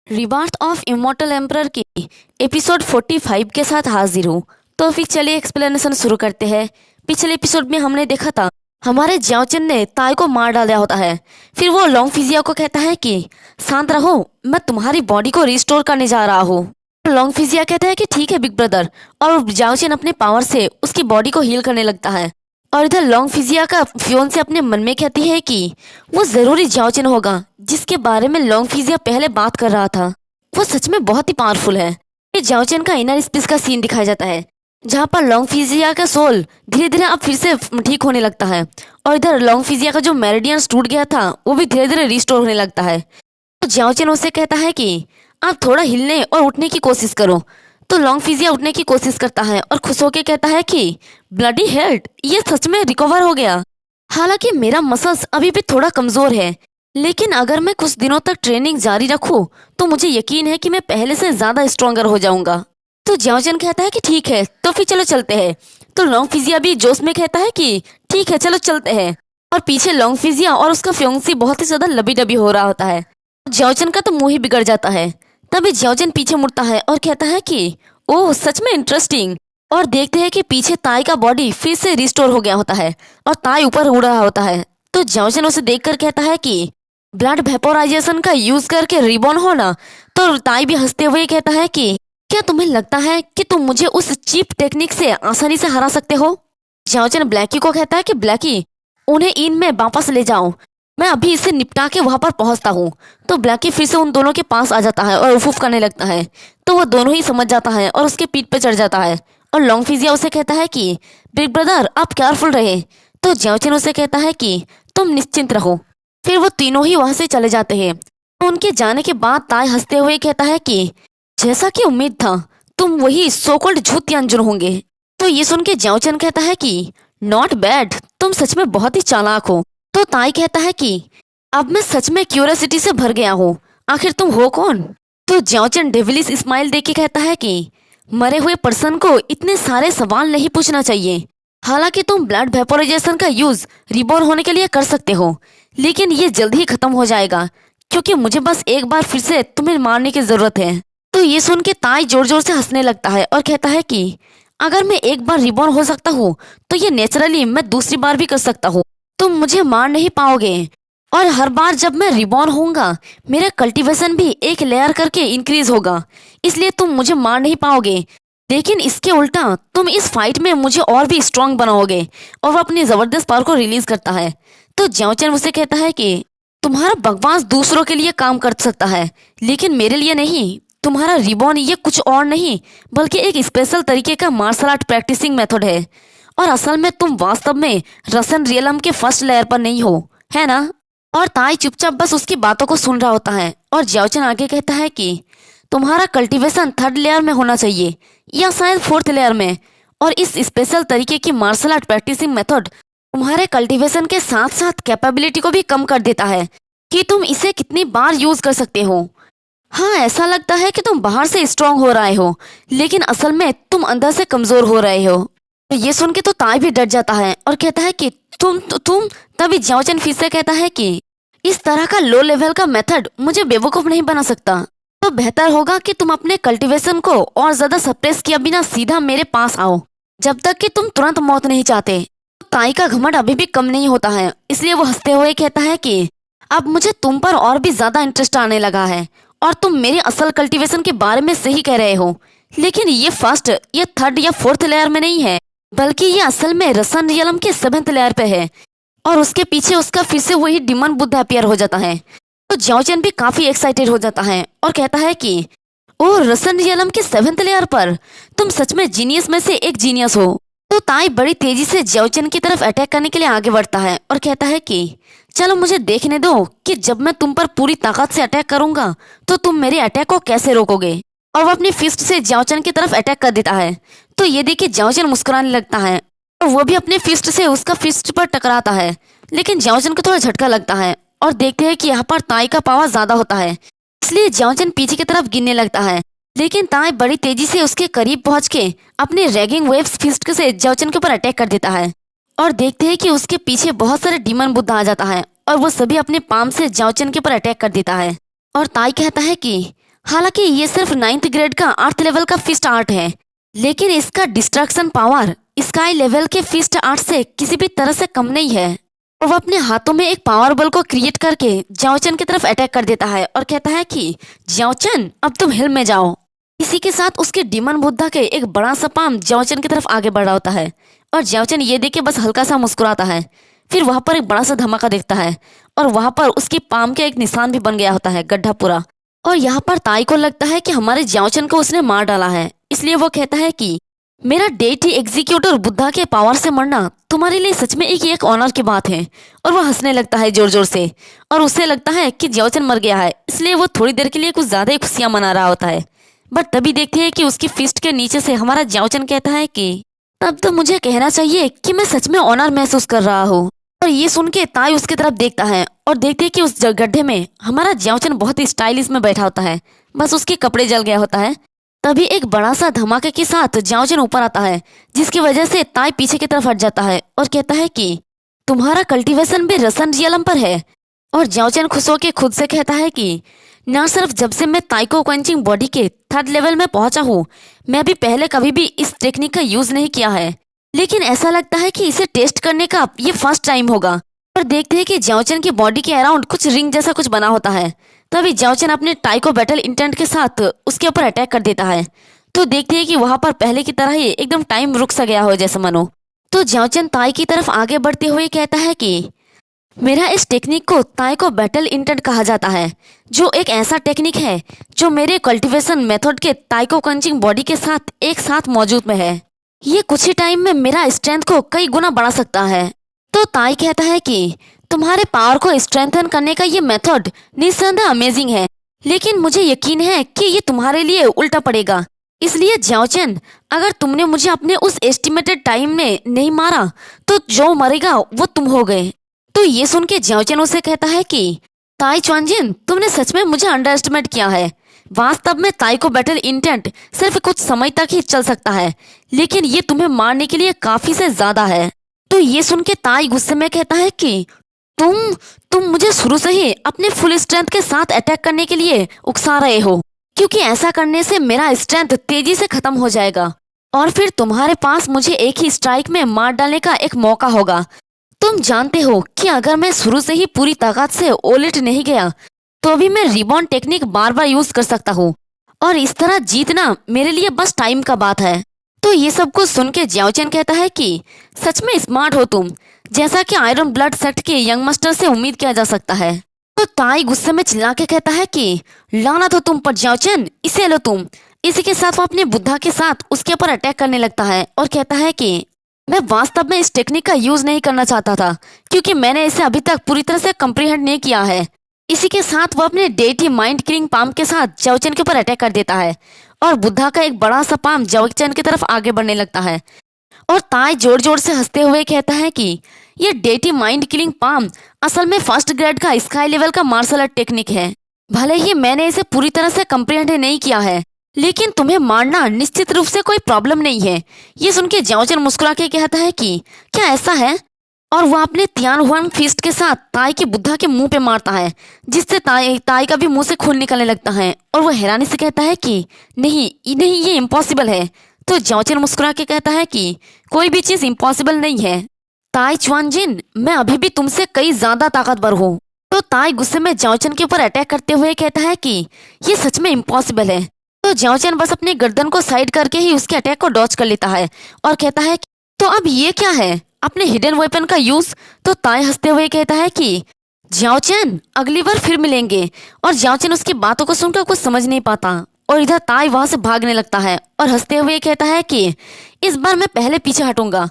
Rebirth of immortal emperor की episode 45 के साथ हाजिर हूँ। तो फिर चलिए एक्सप्लेनेशन शुरू करते हैं। पिछले एपिसोड में हमने देखा था हमारे जियाओचन ने ताई को मार डाला होता है। फिर वो लॉन्ग फिजिया को कहता है कि शांत रहो, मैं तुम्हारी बॉडी को रिस्टोर करने जा रहा हूँ। लॉन्ग फिजिया कहता है कि ठीक है बिग ब्रदर, और जियाओचन अपने पावर से उसकी बॉडी को हील करने लगता है। और इधर लॉन्ग फिजिया का फियोंसे अपने मन में कहती है कि वो जरूरी जियाओचन होगा जिसके बारे में लॉन्ग फिजिया पहले बात कर रहा था। वो सच में बहुत ही पावरफुल है। ये जियाओचन का इनर स्पेस का सीन दिखाया जाता है जहाँ पर लॉन्ग फिजिया का सोल धीरे धीरे अब फिर से ठीक होने लगता है, और इधर लॉन्ग फिजिया का जो मेरिडियन टूट गया था वो भी धीरे धीरे रिस्टोर होने लगता है। तो जियाओचन उसे कहता है कि आप थोड़ा हिलने और उठने की कोशिश करो। तो लॉन्ग फिजिया उठने की कोशिश करता है और खुश होकर कहता है कि ब्लडी हेल्थ, ये सच में रिकवर हो गया। हालांकि मेरा मसल्स अभी भी थोड़ा कमजोर है, लेकिन अगर मैं कुछ दिनों तक ट्रेनिंग जारी रखूं तो मुझे यकीन है कि मैं पहले से ज्यादा स्ट्रोंगर हो जाऊंगा। तो जियाओचन कहता है कि ठीक है, तो फिर चलो चलते हैं। तो लॉन्ग फिजिया भी जोश में कहता है कि ठीक है चलो चलते हैं। और पीछे लॉन्ग फिजिया और उसका फ्योंसी बहुत ही ज्यादा लबी डबी हो रहा होता है। जियाओचन का तो मुंह ही बिगड़ जाता है। तभी जियाओचन पीछे मुड़ता है और कहता है कि ओह सच में इंटरेस्टिंग। और देखते हैं कि पीछे ताई का बॉडी फिर से रिस्टोर हो गया होता है और ताई ऊपर उड़ रहा होता है। तो जियाओचन उसे देखकर कहता है कि ब्लड वेपोराइजेशन का यूज करके रिबॉर्न होना। तो ताई भी हंसते हुए कहता है कि क्या तुम्हें लगता है कि तुम मुझे उस चीप टेक्निक से आसानी से हरा सकते हो? जियाओचन ब्लैकी को कहता है कि ब्लैकी, उन्हें इन में वापस ले जाओ, मैं अभी इसे निपटा के वहां पर पहुंचता हूँ। तो ब्लैकी फिर से उन दोनों के पास आ जाता है और उफ उफ करने लगता है। तो वो दोनों ही समझ जाता है और उसके पीठ पे चढ़ जाता है। और लॉन्ग फिजिया उसे कहता है कि बिग ब्रदर आप केयरफुल रहे। तो जियाओचन उसे कहता है कि तुम निश्चिंत रहो। फिर वो तीनों ही वहां से चले जाते हैं। उनके जाने के बाद ताई हंसते हुए कहता है कि जैसा कि उम्मीद था, तुम वही सोकल्ड झूठ यांजुन होंगे। तो ये सुन के जियाओचन कहता है कि नॉट बैड, तुम सच में बहुत ही चालाक हो। तो ताई कहता है कि अब मैं सच में क्यूरियोसिटी से भर गया हूँ, आखिर तुम हो कौन? तो जियाओचन डेविलिश स्माइल देके कहता है कि मरे हुए पर्सन को इतने सारे सवाल नहीं पूछना चाहिए। हालांकि तुम ब्लड वेपोराइजेशन का यूज रिबॉर्न होने के लिए कर सकते हो, लेकिन ये जल्द ही खत्म हो जाएगा क्योंकि मुझे बस एक बार फिर से तुम्हें मारने की जरूरत है। तो ये सुन के ताई जोर जोर से हंसने लगता है और कहता है कि अगर मैं एक बार रिबॉर्न हो सकता हूँ तो ये नेचुरली मैं दूसरी बार भी कर सकता हूँ। तुम मुझे मार नहीं पाओगे, और हर बार जब मैं रिबॉर्न होऊंगा मेरा कल्टीवेशन भी एक लेयर करके इंक्रीज होगा, इसलिए तुम मुझे मार नहीं पाओगे। लेकिन इसके उल्टा तुम इस फाइट में मुझे और भी स्ट्रांग बनाओगे। और वो अपनी जबरदस्त पावर को रिलीज करता है। तो जियाओचन उसे कहता है कि तुम्हारा बकवास दूसरों के लिए काम कर सकता है, लेकिन मेरे लिए नहीं। तुम्हारा रिबॉर्न ये कुछ और नहीं बल्कि एक स्पेशल तरीके का मार्शल आर्ट प्रैक्टिसिंग मेथड है, और असल में तुम वास्तव में रसन रियलम के फर्स्ट लेयर पर नहीं हो, है ना? और ताई चुपचाप बस उसकी बातों को सुन रहा होता है। और जियाओचन आगे कहता है कि तुम्हारा कल्टीवेशन थर्ड लेयर में होना चाहिए या शायद फोर्थ लेयर में, और इस स्पेशल तरीके की मार्शल आर्ट प्रैक्टिसिंग मेथड तुम्हारे कल्टीवेशन के साथ साथ कैपेबिलिटी को भी कम कर देता है कि तुम इसे कितनी बार यूज कर सकते हो। हाँ, ऐसा लगता है कि तुम बाहर से स्ट्रांग हो रहे हो, लेकिन असल में तुम अंदर से कमजोर हो रहे हो। तो ये सुन के तो ताई भी डर जाता है और कहता है कि तुम। तभी जियाओचन फिर से कहता है कि इस तरह का लो लेवल का मेथड मुझे बेवकूफ नहीं बना सकता। तो बेहतर होगा कि तुम अपने कल्टीवेशन को और ज्यादा सप्रेस किया बिना सीधा मेरे पास आओ, जब तक कि तुम तुरंत मौत नहीं चाहते। ताई का घमंड अभी भी कम नहीं होता है, इसलिए वो हंसते हुए कहता है कि अब मुझे तुम पर और भी ज्यादा इंटरेस्ट आने लगा है, और तुम मेरे असल कल्टीवेशन के बारे में सही कह रहे हो। लेकिन ये फर्स्ट या थर्ड या फोर्थ लेयर में नहीं है, बल्कि ये असल में रसन रियलम के सेवेंथ लेयर पे है। और उसके पीछे उसका फिर से वही डिमन बुद्ध अपीयर हो जाता है। तो जियाओचन भी काफी एक्साइटेड हो जाता है और कहता है कि ओ रसन रियलम के सेवेंथ लेयर पर, तुम सच में जीनियस में से एक जीनियस हो। तो ताई बड़ी तेजी से जियाओचन की तरफ अटैक करने के लिए आगे बढ़ता है और कहता है कि चलो मुझे देखने दो कि जब मैं तुम पर पूरी ताकत से अटैक करूंगा तो तुम मेरे अटैक को कैसे रोकोगे। और वो अपनी फिस्ट से जियाओचन की तरफ अटैक कर देता है। तो ये देखिए जियाओचन मुस्कुराने लगता है और वो भी अपने फिस्ट से उसका फिस्ट पर टकराता है, लेकिन जियाओचन को थोड़ा झटका लगता है। और देखते हैं कि यहाँ पर ताई का पावर ज्यादा होता है, इसलिए जियाओचन पीछे की तरफ गिरने लगता है। लेकिन ताई बड़ी तेजी से उसके करीब पहुंच के अपने रैगिंग वेव्स फिस्ट से जियाओचन के ऊपर अटैक कर देता है। और देखते हैं कि उसके पीछे बहुत सारे डीमन बुद्ध आ जाता है और वो सभी अपने पाम से जियाओचन के ऊपर अटैक कर देता है। और ताई कहता है कि हालांकि ये सिर्फ 9th ग्रेड का 8th लेवल का फिस्ट आर्ट है, लेकिन इसका डिस्ट्रक्शन पावर स्काई लेवल के फिस्ट आर्ट से किसी भी तरह से कम नहीं है। और वो अपने हाथों में एक पावर बल को क्रिएट करके जाओचन की तरफ अटैक कर देता है और कहता है कि जाओचन अब तुम हिल में जाओ। इसी के साथ उसके डीमन बुद्धा के एक बड़ा सा पाम जाओचन की तरफ आगे बढ़ रहा होता है और जाओचन ये देख के बस हल्का सा मुस्कुराता है। फिर वहां पर एक बड़ा सा धमाका दिखता है और वहां पर उसकी पाम के एक निशान भी बन गया होता है, गड्ढा पूरा। और यहाँ पर ताई को लगता है कि हमारे जाओचन को उसने मार डाला है, इसलिए वो कहता है कि मेरा डेटी एग्जीक्यूटर बुद्धा के पावर से मरना तुम्हारे लिए सच में एक ऑनर की बात है। और वो हंसने लगता है जोर जोर से और उसे लगता है कि जाओचन मर गया है, इसलिए वो थोड़ी देर के लिए कुछ ज्यादा ही खुशियां मना रहा होता है। बट तभी देखते हैं कि उसकी फिस्ट के नीचे से हमारा जाओचन कहता है कि तब तो मुझे कहना चाहिए कि मैं सच में ऑनर महसूस कर रहा हूँ। और ये सुन के ताई उसकी तरफ देखता है और देखते है कि उस गड्ढे में हमारा जाओचन बहुत ही स्टाइलिश में बैठा होता है, बस उसके कपड़े जल गया होता है। तभी एक बड़ा सा धमाके के साथ जाओचन ऊपर आता है, जिसकी वजह से ताई पीछे की तरफ हट जाता है और कहता है कि तुम्हारा कल्टीवेशन भी रसन रियलम पर है। और जाओचन खुश होकर खुद से कहता है कि न सिर्फ जब से मैं ताइको क्वेंचिंग बॉडी के 3rd लेवल में पहुंचा हूँ, मैं भी पहले कभी भी इस टेक्निक का यूज नहीं किया है, लेकिन ऐसा लगता है कि इसे टेस्ट करने का ये फर्स्ट टाइम होगा। और देखते हैं कि जाओचन की बॉडी के अराउंड कुछ रिंग जैसा कुछ बना होता है। तभी जाओचन अपने ताइको बैटल इंटेंट के साथ उसके ऊपर अटैक कर देता है। तो देखते हैं कि वहां पर पहले की तरह ही एकदम टाइम रुक सा गया हो जैसे मानो। तो जाओचन ताई की तरफ आगे बढ़ते हुए कहता है कि मेरा इस टेक्निक को ताइको बैटल इंटेंट कहा जाता है, जो एक ऐसा टेक्निक है जो मेरे कल्टीवेशन मेथड के ताइको कंचिंग बॉडी के साथ एक साथ मौजूद में है। ये कुछ ही टाइम में मेरा स्ट्रेंथ को कई गुना बढ़ा सकता है। तो ताई कहता है कि तुम्हारे पावर को स्ट्रेंथन करने का ये मेथड निस्संदेह अमेजिंग है, लेकिन मुझे यकीन है कि ये तुम्हारे लिए उल्टा पड़ेगा। इसलिए जाओचन, अगर तुमने मुझे अपने उस एस्टिमेटेड टाइम में नहीं मारा तो जो मरेगा वो तुम हो गए। तो ये सुन के जाओचन उसे कहता है कि ताई च्वानजिन, तुमने सच में मुझे अंडर एस्टिमेट किया है। वास्तव में ताइको बैटल इंटेंट सिर्फ कुछ समय तक ही चल सकता है, लेकिन ये तुम्हें मारने के लिए काफी से ज्यादा है। तो ये सुन के ताई गुस्से में कहता है कि तुम मुझे शुरू से ही अपने फुल स्ट्रेंथ के साथ अटैक करने के लिए उकसा रहे हो, क्योंकि ऐसा करने से मेरा स्ट्रेंथ तेजी से खत्म हो जाएगा और फिर तुम्हारे पास मुझे एक ही स्ट्राइक में मार डालने का एक मौका होगा। तुम जानते हो कि अगर मैं शुरू से ही पूरी ताकत से ओलिट नहीं गया तो भी मैं रिबॉन्ड टेक्निक बार बार यूज कर सकता हूँ और इस तरह जीतना मेरे लिए बस टाइम का बात है। तो ये सब कुछ सुन के जाओचन कहता है कि सच में स्मार्ट हो तुम, जैसा कि आयरन ब्लड सेक्ट के यंग मास्टर से उम्मीद किया जा सकता है। तो ताई गुस्से में चिल्ला के कहता है कि लानत हो तुम पर जाओचन, इसे लो तुम। इसी के साथ वो अपने बुद्धा के साथ उसके ऊपर अटैक करने लगता है और कहता है कि मैं वास्तव में इस टेक्निक का यूज नहीं करना चाहता था, क्योंकि मैंने इसे अभी तक पूरी तरह से कंप्रीहेंड नहीं किया है। इसी के साथ वो अपने डेटी माइंड किलिंग पाम के साथ जाओचन के ऊपर अटैक कर देता है और बुद्धा का एक बड़ा सा पाम जाओचन की तरफ आगे बढ़ने लगता है। और ताई जोर जोर से हंसते हुए कहता है कि ये डेटी माइंड किलिंग पाम असल में 1st ग्रेड का स्काई लेवल का मार्शल आर्ट टेक्निक है। भले ही मैंने इसे पूरी तरह से कंप्रीहेंड नहीं किया है, लेकिन तुम्हें मारना निश्चित रूप से कोई प्रॉब्लम नहीं है। ये सुन के जाओचन मुस्कुरा के कहता है कि क्या ऐसा है? और वह अपने तियान हुआन फिस्ट के साथ ताई के बुद्धा के मुंह पे मारता है, जिससे ताई का भी मुंह से खून निकलने लगता है और वह हैरानी से कहता है कि नहीं नहीं, ये इम्पॉसिबल है। तो जाओचन मुस्कुरा के कहता है कि कोई भी चीज इम्पॉसिबल नहीं है ताई च्वानजिन, मैं अभी भी तुमसे कई ज्यादा ताकतवर हूँ। तो ताई गुस्से में जाओचन के ऊपर अटैक करते हुए कहता है कि ये सच में इम्पॉसिबल है। तो जाओचन बस अपनी गर्दन को साइड करके ही उसके अटैक को डॉच कर लेता है और कहता है तो अब ये क्या है, अपने हिडन वेपन का यूज? तो ताई हंसते हुए कहता है कि जाओचन, अगली बार फिर मिलेंगे। और जाओचन उसकी बातों को सुनकर कुछ समझ नहीं पाता और इधर ताई वहां से भागने लगता है और हंसते हुए कहता है कि इस बार मैं पहले पीछे हटूंगा।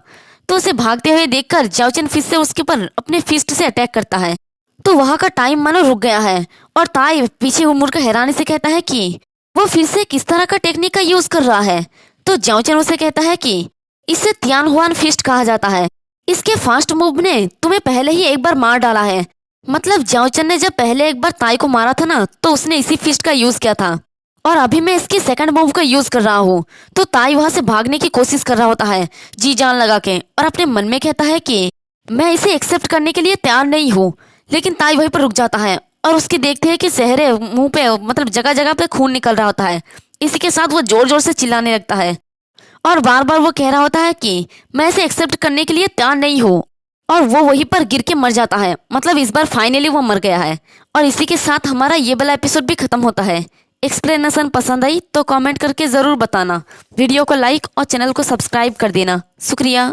तो उसे भागते हुए देखकर जाओचन फिर से उसके ऊपर अपने फिस्ट से अटैक करता है। तो वहां का टाइम मानो रुक गया है और ताई पीछे मुड़कर हैरानी से कहता है कि वो फिर से किस तरह का टेक्निक का यूज कर रहा है। तो जाओचन उसे कहता है कि इसे तियान हुआन फिस्ट कहा जाता है। इसके फास्ट मूव ने तुम्हें पहले ही एक बार मार डाला है। मतलब जाओचन ने जब पहले एक बार ताई को मारा था ना, तो उसने इसी फिस्ट का यूज किया था और अभी मैं इसकी सेकंड मूव का यूज कर रहा हूँ। तो ताई वहां से भागने की कोशिश कर रहा होता है जी जान लगा के और अपने मन में कहता है कि मैं इसे एक्सेप्ट करने के लिए तैयार नहीं हूँ, लेकिन ताई वहीं पर रुक जाता है और उसके देखते हैं कि चेहरे मुंह पे मतलब जगह जगह पे खून निकल रहा होता है। इसी के साथ वो जोर जोर से चिल्लाने लगता है और बार बार वो कह रहा होता है कि मैं इसे एक्सेप्ट करने के लिए तैयार नहीं हूँ। और वो वहीं पर गिर के मर जाता है, मतलब इस बार फाइनली वो मर गया है। और इसी के साथ हमारा ये वाला एपिसोड भी खत्म होता है। एक्सप्लेनेशन पसंद आई तो कमेंट करके ज़रूर बताना, वीडियो को लाइक और चैनल को सब्सक्राइब कर देना। शुक्रिया।